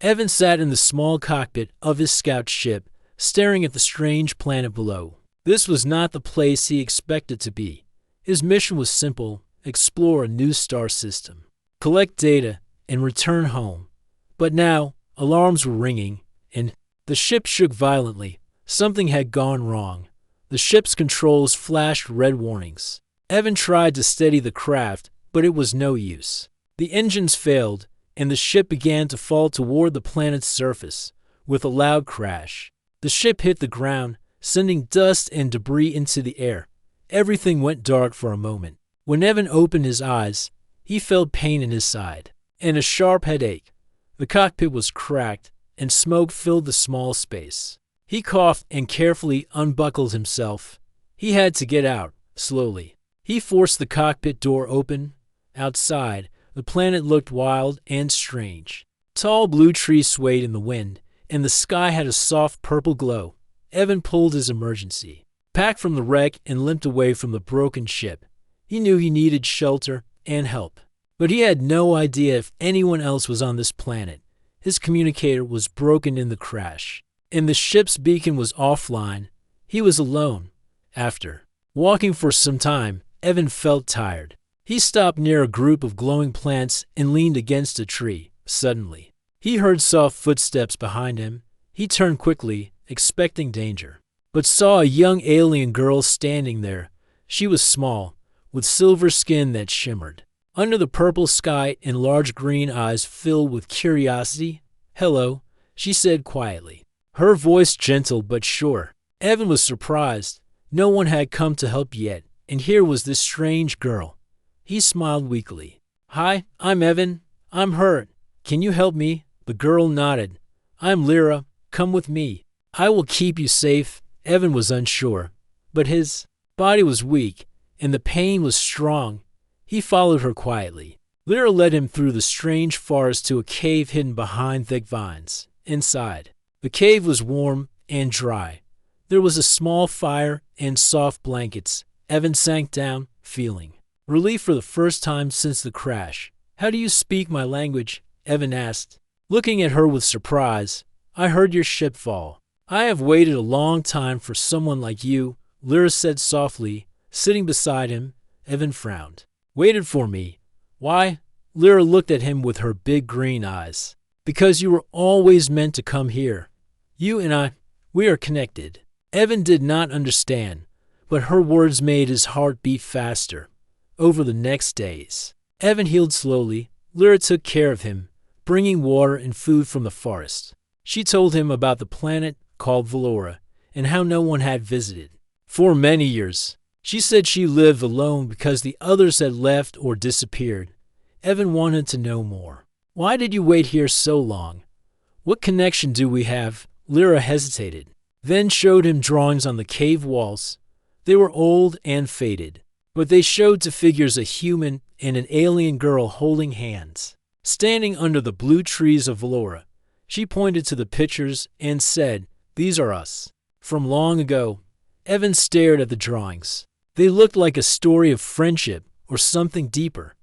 Evan sat in the small cockpit of his scout ship, staring at the strange planet below. This was not the place he expected to be. His mission was simple: explore a new star system, collect data, and return home. But now, alarms were ringing, and the ship shook violently. Something had gone wrong. The ship's controls flashed red warnings. Evan tried to steady the craft, but it was no use. The engines failed, and the ship began to fall toward the planet's surface. With a loud crash, the ship hit the ground, sending dust and debris into the air. Everything went dark for a moment. When Evan opened his eyes, he felt pain in his side and a sharp headache. The cockpit was cracked, and smoke filled the small space. He coughed and carefully unbuckled himself. He had to get out, slowly. He forced the cockpit door open. Outside, the planet looked wild and strange. Tall blue trees swayed in the wind, and the sky had a soft purple glow. Evan pulled his emergency pack from the wreck and limped away from the broken ship. He knew he needed shelter and help, but he had no idea if anyone else was on this planet. His communicator was broken in the crash, and the ship's beacon was offline. He was alone. After walking for some time, Evan felt tired. He stopped near a group of glowing plants and leaned against a tree. Suddenly, he heard soft footsteps behind him. He turned quickly, expecting danger, but saw a young alien girl standing there. She was small, with silver skin that shimmered under the purple sky and large green eyes filled with curiosity. "Hello," she said quietly, her voice gentle but sure. Evan was surprised. No one had come to help yet, and here was this strange girl. He smiled weakly. "Hi, I'm Evan. I'm hurt. Can you help me?" The girl nodded. "I'm Lyra. Come with me. I will keep you safe." Evan was unsure, but his body was weak, and the pain was strong. He followed her quietly. Lyra led him through the strange forest to a cave hidden behind thick vines. Inside, the cave was warm and dry. There was a small fire and soft blankets. Evan sank down, feeling relief for the first time since the crash. "How do you speak my language?" Evan asked, looking at her with surprise. "I heard your ship fall. I have waited a long time for someone like you," Lyra said softly, sitting beside him. Evan frowned. "Waited for me? Why?" Lyra looked at him with her big green eyes. "Because you were always meant to come here. You and I, we are connected." Evan did not understand, but her words made his heart beat faster. Over the next days, Evan healed slowly. Lyra took care of him, bringing water and food from the forest. She told him about the planet called Valora and how no one had visited for many years. She said she lived alone because the others had left or disappeared. Evan wanted to know more. "Why did you wait here so long? What connection do we have?" Lyra hesitated, then showed him drawings on the cave walls. They were old and faded, but they showed two figures, a human and an alien girl holding hands, standing under the blue trees of Valora. She pointed to the pictures and said, "These are us. From long ago." Evan stared at the drawings. They looked like a story of friendship or something deeper.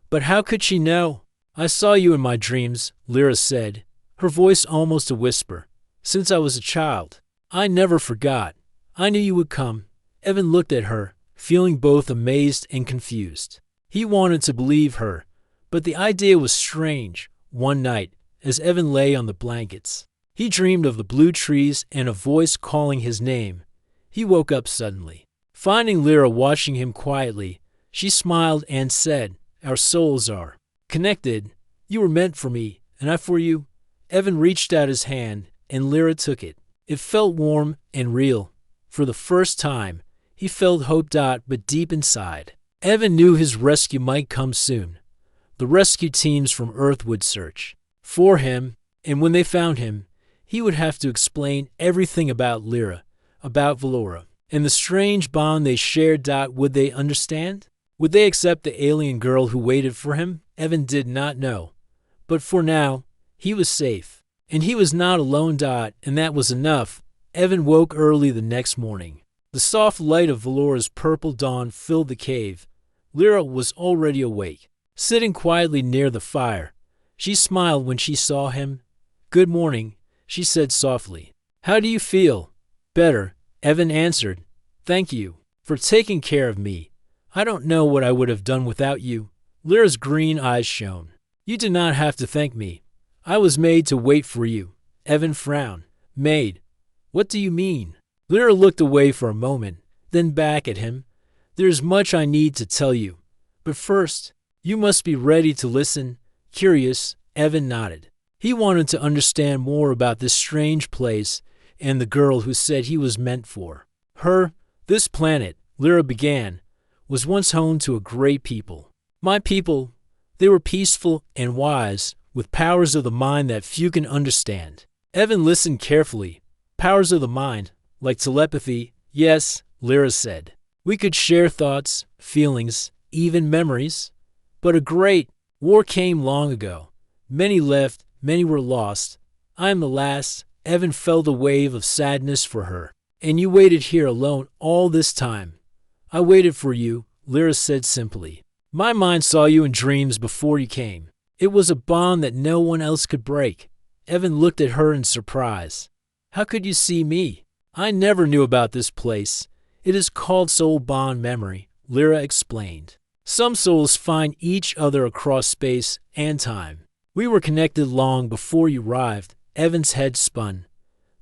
But how could she know? "I saw you in my dreams," Lyra said, her voice almost a whisper. "Since I was a child, I never forgot. I knew you would come." Evan looked at her, feeling both amazed and confused. He wanted to believe her, but the idea was strange. One night, as Evan lay on the blankets, he dreamed of the blue trees and a voice calling his name. He woke up suddenly, finding Lyra watching him quietly. She smiled and said, "Our souls are connected. You were meant for me, and I for you." Evan reached out his hand, and Lyra took it. It felt warm and real. For the first time, he felt hope, but deep inside, Evan knew his rescue might come soon. The rescue teams from Earth would search for him, and when they found him, he would have to explain everything about Lyra, about Valora, and the strange bond they shared. Would they understand? Would they accept the alien girl who waited for him? Evan did not know. But for now, he was safe, and he was not alone. And that was enough. Evan woke early the next morning. The soft light of Valora's purple dawn filled the cave. Lyra was already awake, sitting quietly near the fire. She smiled when she saw him. "Good morning," she said softly. "How do you feel?" "Better," Evan answered. "Thank you for taking care of me. I don't know what I would have done without you." Lyra's green eyes shone. "You did not have to thank me. I was made to wait for you." Evan frowned. "Made? What do you mean?" Lyra looked away for a moment, then back at him. "There's much I need to tell you. But first, you must be ready to listen." Curious, Evan nodded. He wanted to understand more about this strange place and the girl who said he was meant for her. "This planet," Lyra began, "was once home to a great people. My people, they were peaceful and wise, with powers of the mind that few can understand." Evan listened carefully. "Powers of the mind, like telepathy?" "Yes," Lyra said. "We could share thoughts, feelings, even memories. But a great war came long ago. Many left, many were lost. I am the last." Evan felt a wave of sadness for her. "And you waited here alone all this time." "I waited for you," Lyra said simply. "My mind saw you in dreams before you came. It was a bond that no one else could break." Evan looked at her in surprise. "How could you see me?" "I never knew about this place. It is called soul bond memory," Lyra explained. "Some souls find each other across space and time. We were connected long before you arrived." Evan's head spun.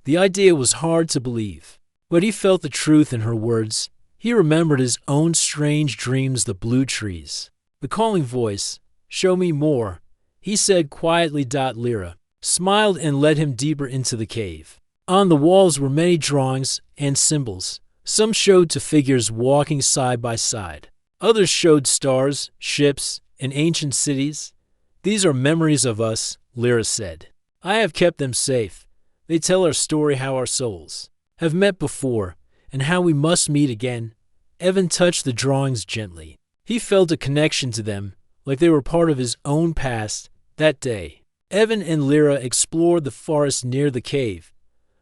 The idea was hard to believe, but he felt the truth in her words. He remembered his own strange dreams, the blue trees, the calling voice. "Show me more," he said quietly. Lyra smiled and led him deeper into the cave. On the walls were many drawings and symbols. Some showed to figures walking side by side. Others showed stars, ships, and ancient cities. "These are memories of us," Lyra said. "I have kept them safe. They tell our story, how our souls have met before, and how we must meet again." Evan touched the drawings gently. He felt a connection to them, like they were part of his own past. That day, Evan and Lyra explored the forest near the cave.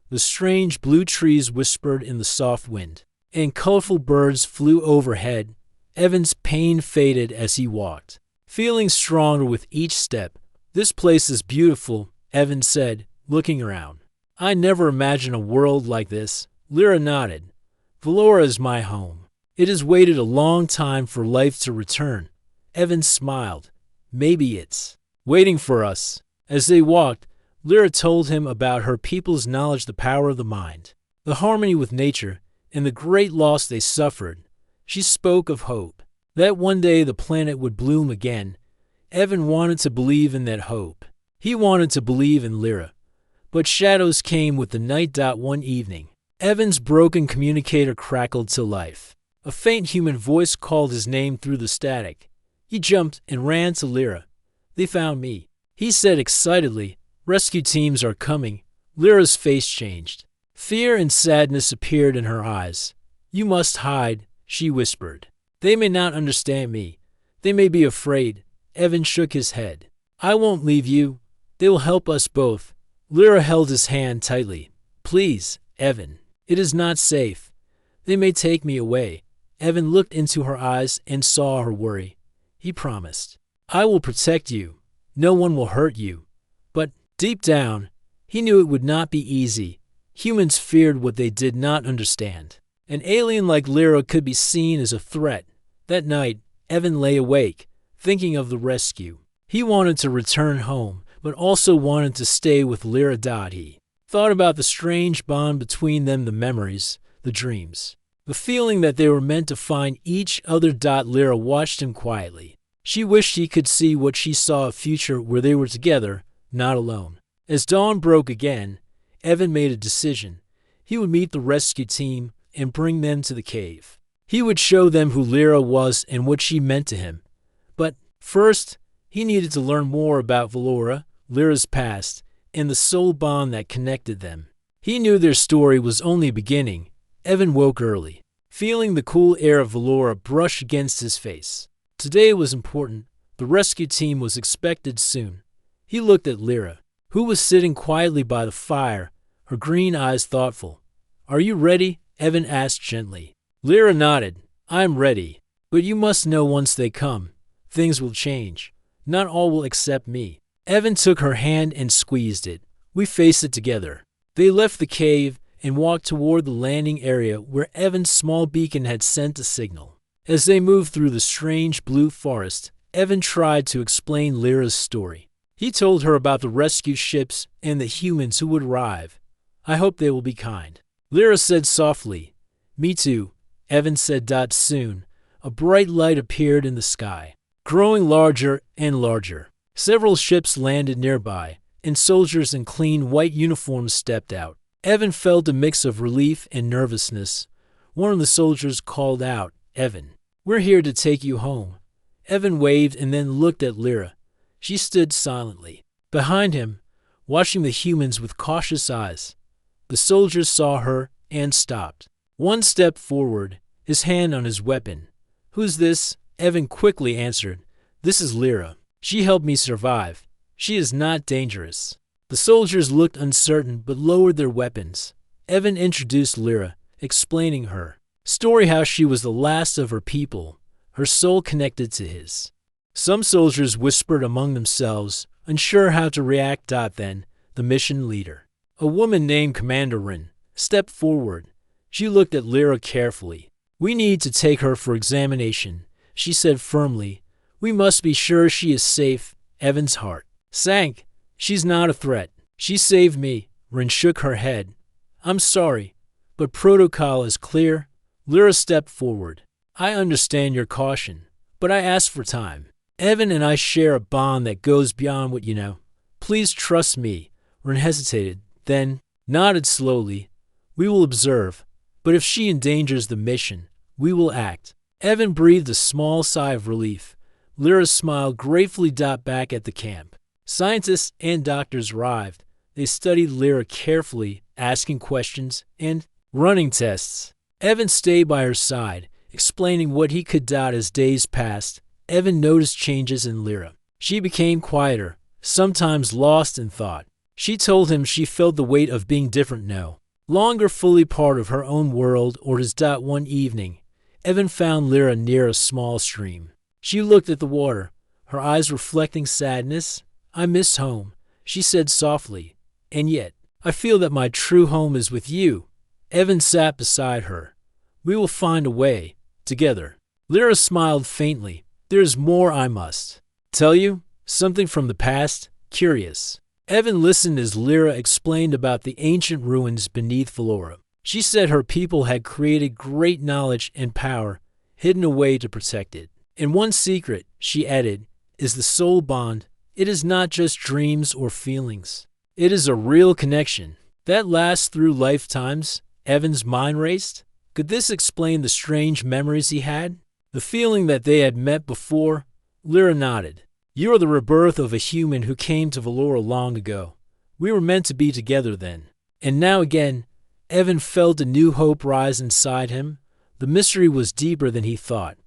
The strange blue trees whispered in the soft wind, and colorful birds flew overhead. Evan's pain faded as he walked, feeling stronger with each step. "This place is beautiful," Evan said, looking around. "I never imagined a world like this." Lyra nodded. "Valora is my home. It has waited a long time for life to return." Evan smiled. "Maybe it's waiting for us." As they walked, Lyra told him about her people's knowledge, the power of the mind, the harmony with nature, and the great loss they suffered. She spoke of hope, that one day the planet would bloom again. Evan wanted to believe in that hope. He wanted to believe in Lyra. But shadows came with the night. One evening, Evan's broken communicator crackled to life. A faint human voice called his name through the static. He jumped and ran to Lyra. "They found me," he said excitedly. "Rescue teams are coming." Lyra's face changed. Fear and sadness appeared in her eyes. "You must hide," she whispered. "They may not understand me. They may be afraid." Evan shook his head. "I won't leave you. They will help us both." Lyra held his hand tightly. "Please, Evan. It is not safe. They may take me away." Evan looked into her eyes and saw her worry. He promised, "I will protect you. No one will hurt you." But deep down, he knew it would not be easy. Humans feared what they did not understand. An alien like Lyra could be seen as a threat. That night, Evan lay awake, thinking of the rescue. He wanted to return home, but also wanted to stay with Lyra. He thought about the strange bond between them, the memories, the dreams, the feeling that they were meant to find each other. Lyra watched him quietly. She wished he could see what she saw, a future where they were together, not alone. As dawn broke again, Evan made a decision. He would meet the rescue team and bring them to the cave. He would show them who Lyra was and what she meant to him. But first, he needed to learn more about Valora, Lyra's past, and the soul bond that connected them. He knew their story was only beginning. Evan woke early, feeling the cool air of Valora brush against his face. Today was important. The rescue team was expected soon. He looked at Lyra, who was sitting quietly by the fire, her green eyes thoughtful. "Are you ready?" Evan asked gently. Lyra nodded. "I am ready. But you must know, once they come, things will change. Not all will accept me." Evan took her hand and squeezed it. We face it together. They left the cave and walked toward the landing area where Evan's small beacon had sent a signal. As they moved through the strange blue forest, Evan tried to explain Lyra's story. He told her about the rescue ships and the humans who would arrive. I hope they will be kind. Lyra said softly. Me too, Evan said. Soon, a bright light appeared in the sky, growing larger and larger. Several ships landed nearby, and soldiers in clean white uniforms stepped out. Evan felt a mix of relief and nervousness. One of the soldiers called out, Evan, we're here to take you home. Evan waved and then looked at Lyra. She stood silently behind him, watching the humans with cautious eyes. The soldiers saw her and stopped. One stepped forward, his hand on his weapon. Who's this? Evan quickly answered. This is Lyra. She helped me survive. She is not dangerous. The soldiers looked uncertain but lowered their weapons. Evan introduced Lyra, explaining her story, how she was the last of her people, her soul connected to his. Some soldiers whispered among themselves, unsure how to react. Then, the mission leader, a woman named Commander Rin, stepped forward. She looked at Lyra carefully. We need to take her for examination, she said firmly. We must be sure she is safe. Evan's heart sank. She's not a threat. She saved me. Rin shook her head. I'm sorry, but protocol is clear. Lyra stepped forward. I understand your caution, but I asked for time. Evan and I share a bond that goes beyond what you know. Please trust me. Rin hesitated, then nodded slowly. We will observe, but if she endangers the mission, we will act. Evan breathed a small sigh of relief. Lyra smiled gratefully. Back at the camp, scientists and doctors arrived. They studied Lyra carefully, asking questions and running tests. Evan stayed by her side, explaining what he could. As days passed, Evan noticed changes in Lyra. She became quieter, sometimes lost in thought. She told him she felt the weight of being different now, longer fully part of her own world or his. One evening, Evan found Lyra near a small stream. She looked at the water, her eyes reflecting sadness. I miss home, she said softly, and yet, I feel that my true home is with you. Evan sat beside her. We will find a way, together. Lyra smiled faintly. There's more I must tell you, something from the past, curious. Evan listened as Lyra explained about the ancient ruins beneath Valora. She said her people had created great knowledge and power, hidden away to protect it. And one secret, she added, is the soul bond. It is not just dreams or feelings. It is a real connection that lasts through lifetimes. Evan's mind raced. Could this explain the strange memories he had? The feeling that they had met before? Lyra nodded. You are the rebirth of a human who came to Valora long ago. We were meant to be together then. And now again, Evan felt a new hope rise inside him. The mystery was deeper than he thought.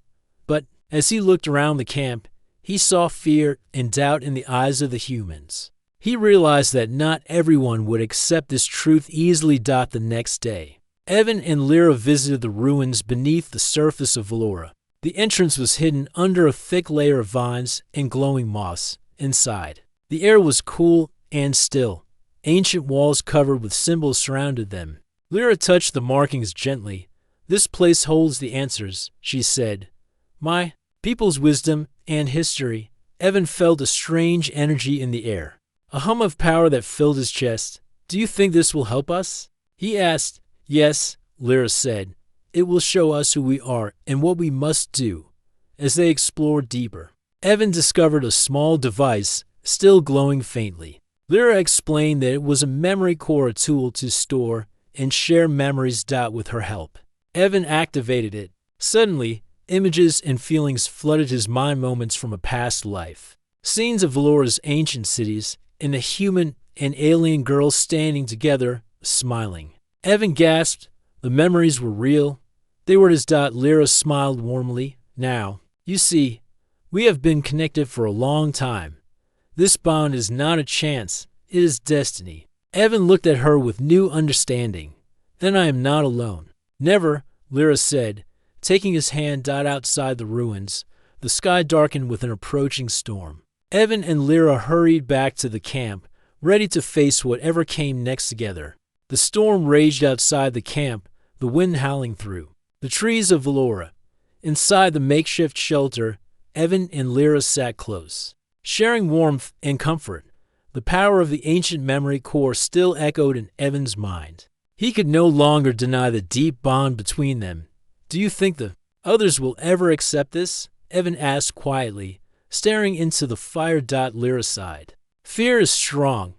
But as he looked around the camp, he saw fear and doubt in the eyes of the humans. He realized that not everyone would accept this truth easily. The next day, Evan and Lyra visited the ruins beneath the surface of Valora. The entrance was hidden under a thick layer of vines and glowing moss. Inside, the air was cool and still. Ancient walls covered with symbols surrounded them. Lyra touched the markings gently. This place holds the answers, she said. My people's wisdom and history. Evan felt a strange energy in the air, a hum of power that filled his chest. Do you think this will help us? He asked. Yes, Lyra said. It will show us who we are and what we must do. As they explored deeper, Evan discovered a small device, still glowing faintly. Lyra explained that it was a memory core, tool to store and share memories. With her help, Evan activated it. Suddenly, images and feelings flooded his mind, moments from a past life. Scenes of Valora's ancient cities, and a human and alien girl standing together, smiling. Evan gasped. The memories were real. They were his. Lyra smiled warmly. Now, you see, we have been connected for a long time. This bond is not a chance. It is destiny. Evan looked at her with new understanding. Then I am not alone. Never, Lyra said, taking his hand. Outside the ruins, the sky darkened with an approaching storm. Evan and Lyra hurried back to the camp, ready to face whatever came next together. The storm raged outside the camp, the wind howling through the trees of Valora. Inside the makeshift shelter, Evan and Lyra sat close, sharing warmth and comfort. The power of the ancient memory core still echoed in Evan's mind. He could no longer deny the deep bond between them. "Do you think the others will ever accept this?" Evan asked quietly, staring into the fire. Lyra sighed. "Fear is strong.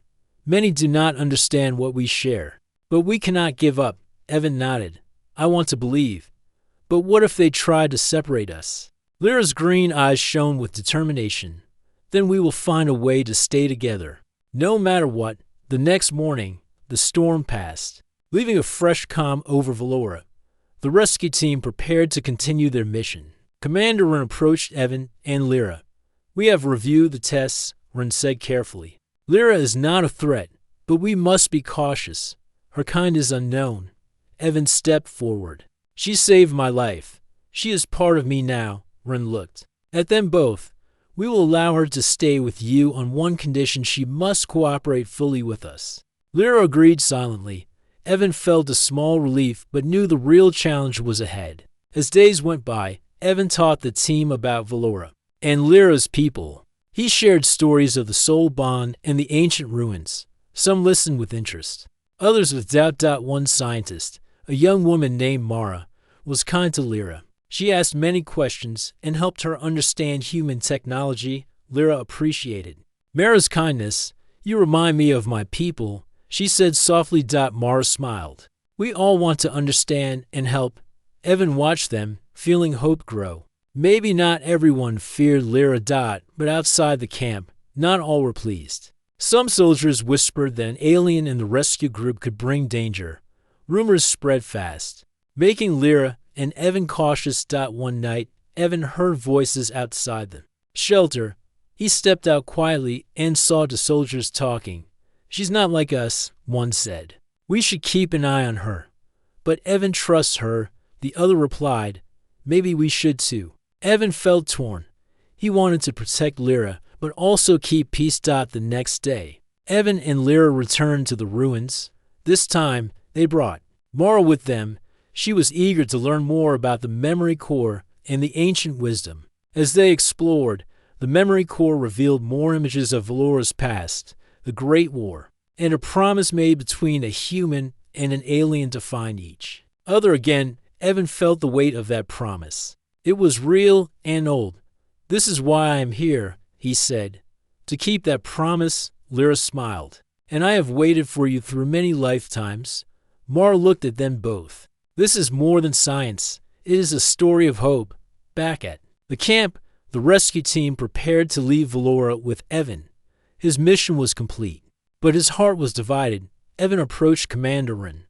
Many do not understand what we share. But we cannot give up." Evan nodded. "I want to believe. But what if they try to separate us?" Lyra's green eyes shone with determination. "Then we will find a way to stay together, no matter what." The next morning, the storm passed, leaving a fresh calm over Valora. The rescue team prepared to continue their mission. Commander Wren approached Evan and Lyra. "We have reviewed the tests," Wren said carefully. "Lyra is not a threat, but we must be cautious. Her kind is unknown." Evan stepped forward. "She saved my life. She is part of me now." Wren looked at them both. "We will allow her to stay with you on one condition: she must cooperate fully with us." Lyra agreed silently. Evan felt a small relief, but knew the real challenge was ahead. As days went by, Evan taught the team about Valora and Lyra's people. He shared stories of the soul bond and the ancient ruins. Some listened with interest, others with doubt. One scientist, a young woman named Mara, was kind to Lyra. She asked many questions and helped her understand human technology. Lyra appreciated Mara's kindness. "You remind me of my people," she said softly. Mara smiled. "We all want to understand and help." Evan watched them, feeling hope grow. Maybe not everyone feared Lyra. But outside the camp, not all were pleased. Some soldiers whispered that an alien in the rescue group could bring danger. Rumors spread fast, making Lyra and Evan cautious. One night, Evan heard voices outside the shelter. He stepped out quietly and saw the soldiers talking. "She's not like us," one said. "We should keep an eye on her." "But Evan trusts her," the other replied. "Maybe we should too." Evan felt torn. He wanted to protect Lyra, but also keep peace. The next day, Evan and Lyra returned to the ruins. This time, they brought Mara with them. She was eager to learn more about the memory core and the ancient wisdom. As they explored, the memory core revealed more images of Valora's past, the Great War, and a promise made between a human and an alien to find each other again. Evan felt the weight of that promise. It was real and old. "This is why I am here," he said. "To keep that promise." Lyra smiled. "And I have waited for you through many lifetimes." Mara looked at them both. "This is more than science. It is a story of hope." Back at the camp, the rescue team prepared to leave Valora with Evan. His mission was complete, but his heart was divided. Evan approached Commander Wren.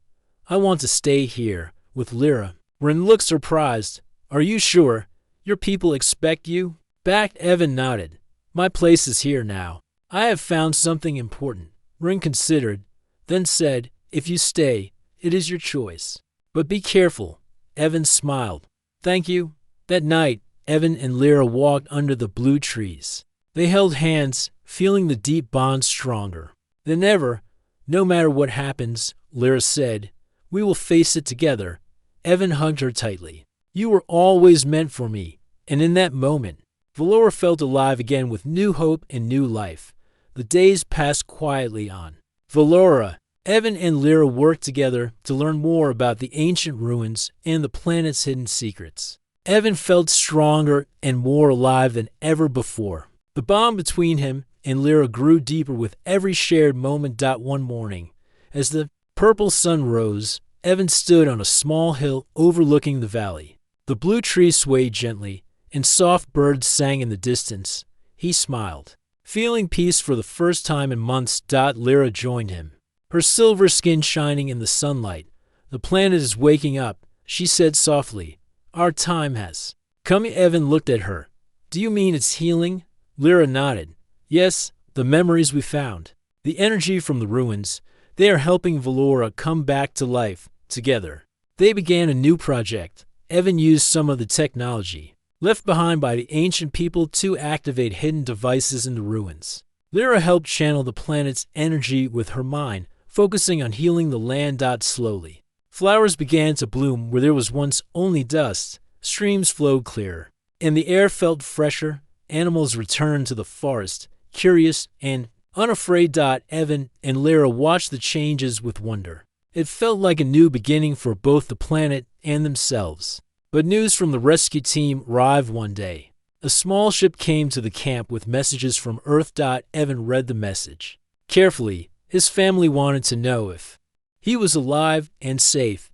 "I want to stay here with Lyra." Wren looked surprised. "Are you sure? Your people expect you?" Evan nodded. "My place is here now. I have found something important." Wren considered, then said, "If you stay, it is your choice. But be careful." Evan smiled. "Thank you." That night, Evan and Lyra walked under the blue trees. They held hands, feeling the deep bond stronger than ever. "No matter what happens," Lyra said, "we will face it together." Evan hugged her tightly. "You were always meant for me." And in that moment, Valora felt alive again with new hope and new life. The days passed quietly on Valora. Evan and Lyra worked together to learn more about the ancient ruins and the planet's hidden secrets. Evan felt stronger and more alive than ever before. The bond between him and Lyra grew deeper with every shared moment. One morning, as the purple sun rose, Evan stood on a small hill overlooking the valley. The blue trees swayed gently, and soft birds sang in the distance. He smiled, feeling peace for the first time in months. Lyra joined him, her silver skin shining in the sunlight. "The planet is waking up," she said softly. "Our time has come." Evan looked at her. "Do you mean it's healing?" Lyra nodded. "Yes, the memories we found, the energy from the ruins, they are helping Valora come back to life together." They began a new project. Evan used some of the technology left behind by the ancient people to activate hidden devices in the ruins. Lyra helped channel the planet's energy with her mind, focusing on healing the land. Slowly, flowers began to bloom where there was once only dust, streams flowed clearer, and the air felt fresher. Animals returned to the forest, curious and unafraid. Evan and Lyra watched the changes with wonder. It felt like a new beginning for both the planet and themselves. But news from the rescue team arrived one day. A small ship came to the camp with messages from Earth. Evan read the message carefully. His family wanted to know if he was alive and safe.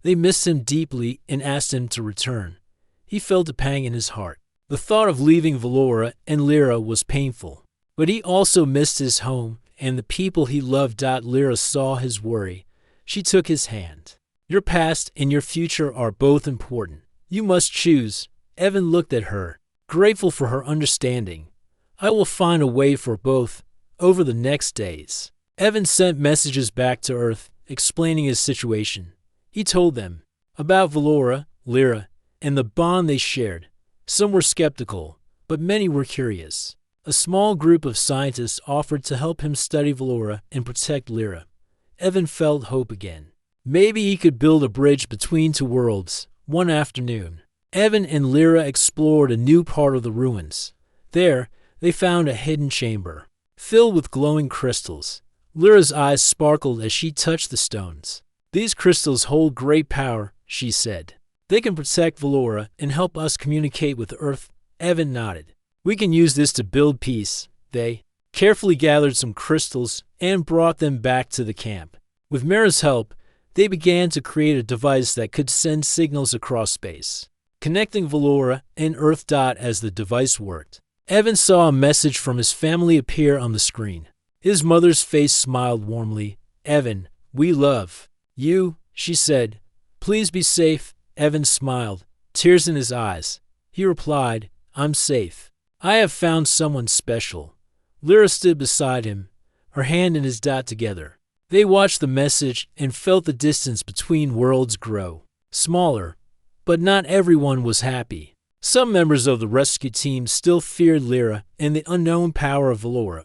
They missed him deeply and asked him to return. He felt a pang in his heart. The thought of leaving Valora and Lyra was painful, but he also missed his home and the people he loved. Lyra saw his worry. She took his hand. Your past and your future are both important. You must choose. Evan looked at her, grateful for her understanding. I will find a way for both. Over the next days, Evan sent messages back to Earth, explaining his situation. He told them about Valora, Lyra, and the bond they shared. Some were skeptical, but many were curious. A small group of scientists offered to help him study Valora and protect Lyra. Evan felt hope again. Maybe he could build a bridge between two worlds. One afternoon, Evan and Lyra explored a new part of the ruins. There, they found a hidden chamber, filled with glowing crystals. Lyra's eyes sparkled as she touched the stones. These crystals hold great power, she said. They can protect Valora and help us communicate with Earth. Evan nodded. We can use this to build peace. They carefully gathered some crystals and brought them back to the camp. With Mira's help, they began to create a device that could send signals across space, connecting Valora and Earth. As the device worked, Evan saw a message from his family appear on the screen. His mother's face smiled warmly. Evan, we love you, she said. Please be safe. Evan smiled, tears in his eyes. He replied, I'm safe. I have found someone special. Lyra stood beside him, her hand in his together. They watched the message and felt the distance between worlds grow smaller, but not everyone was happy. Some members of the rescue team still feared Lyra and the unknown power of Valora.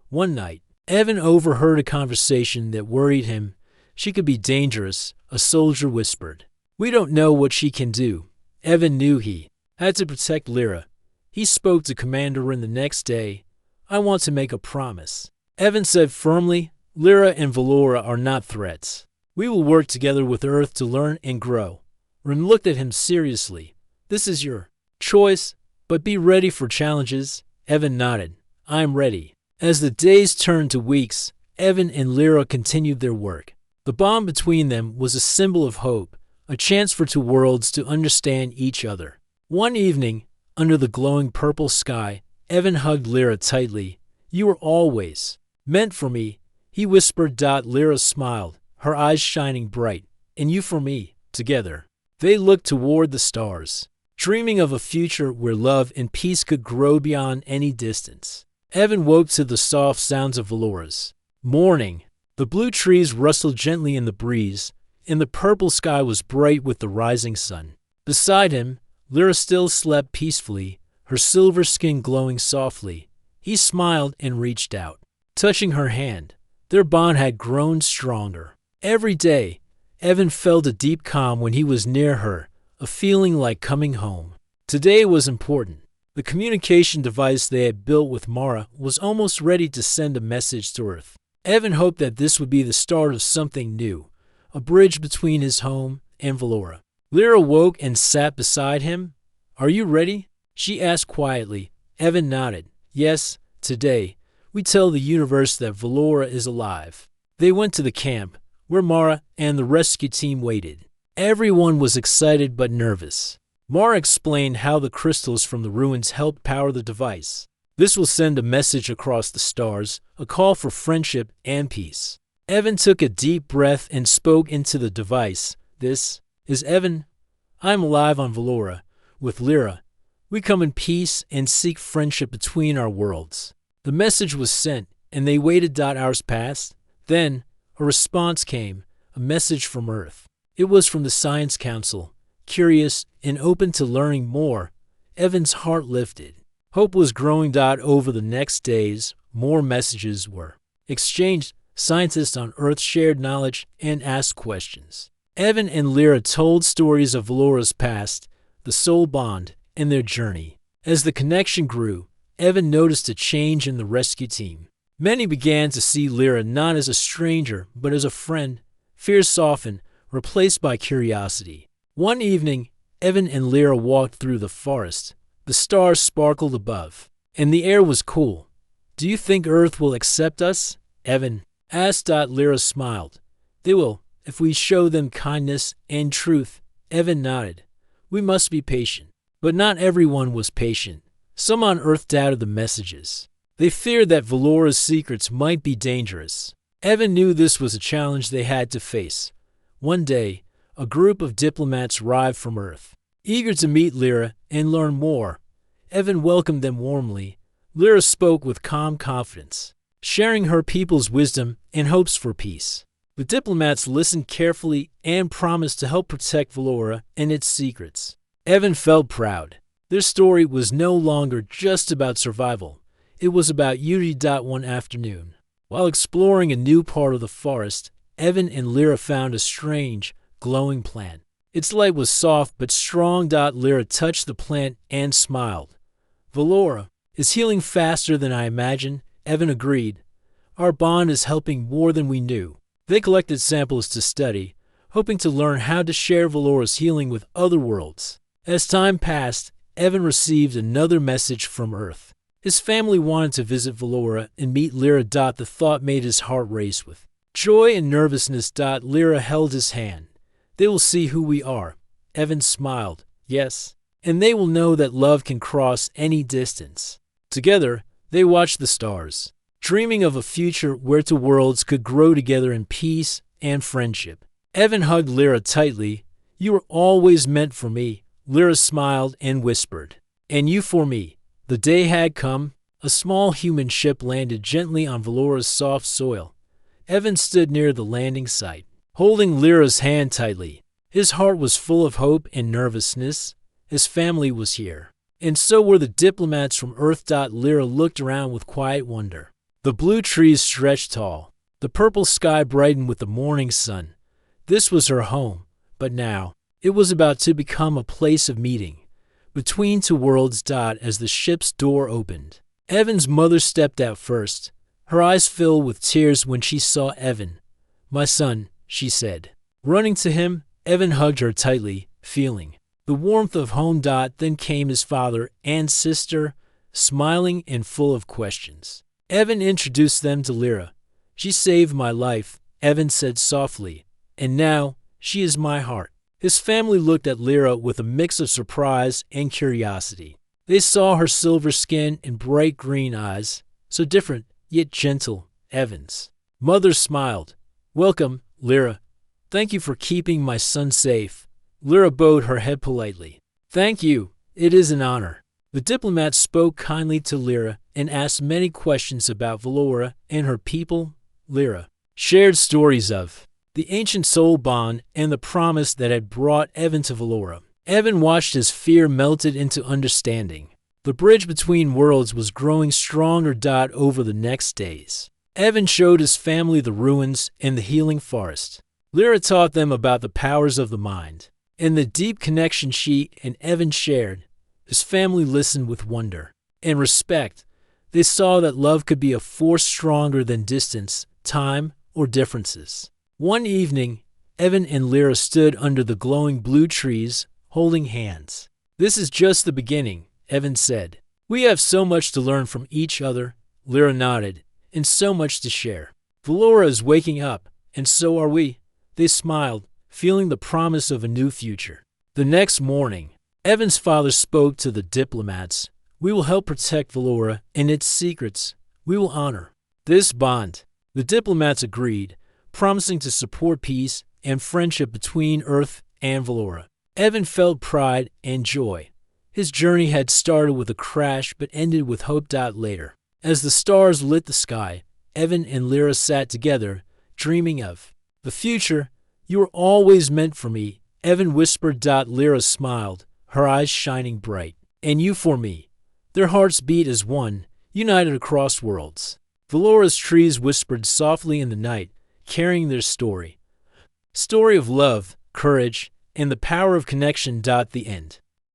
One night, Evan overheard a conversation that worried him. She could be dangerous, a soldier whispered. We don't know what she can do. Evan knew he had to protect Lyra. He spoke to Commander Rin the next day. I want to make a promise. Evan said firmly, Lyra and Valora are not threats. We will work together with Earth to learn and grow. Rin looked at him seriously. This is your choice, but be ready for challenges. Evan nodded. I am ready. As the days turned to weeks, Evan and Lyra continued their work. The bond between them was a symbol of hope, a chance for two worlds to understand each other. One evening, under the glowing purple sky, Evan hugged Lyra tightly. You were always meant for me, he whispered. Lyra smiled, her eyes shining bright. And you for me, together. They looked toward the stars, dreaming of a future where love and peace could grow beyond any distance. Evan woke to the soft sounds of Valora's morning. The blue trees rustled gently in the breeze, and the purple sky was bright with the rising sun. Beside him, Lyra still slept peacefully, her silver skin glowing softly. He smiled and reached out, touching her hand. Their bond had grown stronger. Every day, Evan felt a deep calm when he was near her, a feeling like coming home. Today was important. The communication device they had built with Mara was almost ready to send a message to Earth. Evan hoped that this would be the start of something new, a bridge between his home and Valora. Lyra woke and sat beside him. Are you ready? She asked quietly. Evan nodded. Yes, today, we tell the universe that Valora is alive. They went to the camp, where Mara and the rescue team waited. Everyone was excited but nervous. Mara explained how the crystals from the ruins helped power the device. This will send a message across the stars, a call for friendship and peace. Evan took a deep breath and spoke into the device. This is Evan. I am alive on Valora. With Lyra, we come in peace and seek friendship between our worlds. The message was sent, and they waited. Hours passed. Then, a response came, a message from Earth. It was from the Science Council. Curious and open to learning more, Evan's heart lifted. Hope was growing. Over the next days, more messages were exchanged. Scientists on Earth shared knowledge and asked questions. Evan and Lyra told stories of Valora's past, the soul bond, and their journey. As the connection grew, Evan noticed a change in the rescue team. Many began to see Lyra not as a stranger, but as a friend. Fears softened, replaced by curiosity. One evening, Evan and Lyra walked through the forest. The stars sparkled above, and the air was cool. "Do you think Earth will accept us?" Evan asked. Lyra smiled. "They will, if we show them kindness and truth." Evan nodded. "We must be patient." But not everyone was patient. Some on Earth doubted the messages. They feared that Valora's secrets might be dangerous. Evan knew this was a challenge they had to face. One day, a group of diplomats arrived from Earth, eager to meet Lyra and learn more. Evan welcomed them warmly. Lyra spoke with calm confidence, sharing her people's wisdom and hopes for peace. The diplomats listened carefully and promised to help protect Valora and its secrets. Evan felt proud. Their story was no longer just about survival. It was about unity. One afternoon, while exploring a new part of the forest, Evan and Lyra found a strange, glowing plant. Its light was soft but strong. Lyra touched the plant and smiled. "Valora is healing faster than I imagined," Evan agreed. "Our bond is helping more than we knew." They collected samples to study, hoping to learn how to share Valora's healing with other worlds. As time passed, Evan received another message from Earth. His family wanted to visit Valora and meet Lyra. The thought made his heart race with joy and nervousness. Lyra held his hand. "They will see who we are." Evan smiled. "Yes, and they will know that love can cross any distance." Together, they watched the stars, dreaming of a future where two worlds could grow together in peace and friendship. Evan hugged Lyra tightly. "You were always meant for me." Lyra smiled and whispered, "And you for me." The day had come. A small human ship landed gently on Valora's soft soil. Evan stood near the landing site, holding Lyra's hand tightly. His heart was full of hope and nervousness. His family was here, and so were the diplomats from Earth. Lyra looked around with quiet wonder. The blue trees stretched tall. The purple sky brightened with the morning sun. This was her home, but now it was about to become a place of meeting between two worlds. As the ship's door opened, Evan's mother stepped out first. Her eyes filled with tears when she saw Evan. "My son," she said. Running to him, Evan hugged her tightly, feeling the warmth of home. Then came his father and sister, smiling and full of questions. Evan introduced them to Lyra. "She saved my life," Evan said softly, "and now she is my heart." His family looked at Lyra with a mix of surprise and curiosity. They saw her silver skin and bright green eyes, so different yet gentle. Evan's mother smiled. "Welcome, Lyra. Thank you for keeping my son safe." Lyra bowed her head politely. "Thank you. It is an honor." The diplomat spoke kindly to Lyra and asked many questions about Valora and her people. Lyra shared stories of the ancient soul bond and the promise that had brought Evan to Valora. Evan watched as fear melted into understanding. The bridge between worlds was growing stronger. Over the next days, Evan showed his family the ruins and the healing forest. Lyra taught them about the powers of the mind and the deep connection she and Evan shared. His family listened with wonder and respect. They saw that love could be a force stronger than distance, time, or differences. One evening, Evan and Lyra stood under the glowing blue trees, holding hands. "This is just the beginning," Evan said. "We have so much to learn from each other." Lyra nodded, "and so much to share. Valora is waking up, and so are we." They smiled, feeling the promise of a new future. The next morning, Evan's father spoke to the diplomats. "We will help protect Valora and its secrets. We will honor this bond." The diplomats agreed, promising to support peace and friendship between Earth and Valora. Evan felt pride and joy. His journey had started with a crash but ended with hope. Later, as the stars lit the sky, Evan and Lyra sat together, dreaming of the future. "You were always meant for me," Evan whispered. Lyra smiled, her eyes shining bright. "And you for me." Their hearts beat as one, united across worlds. Valora's trees whispered softly in the night, carrying their story. Story of love, courage, and the power of connection. The end.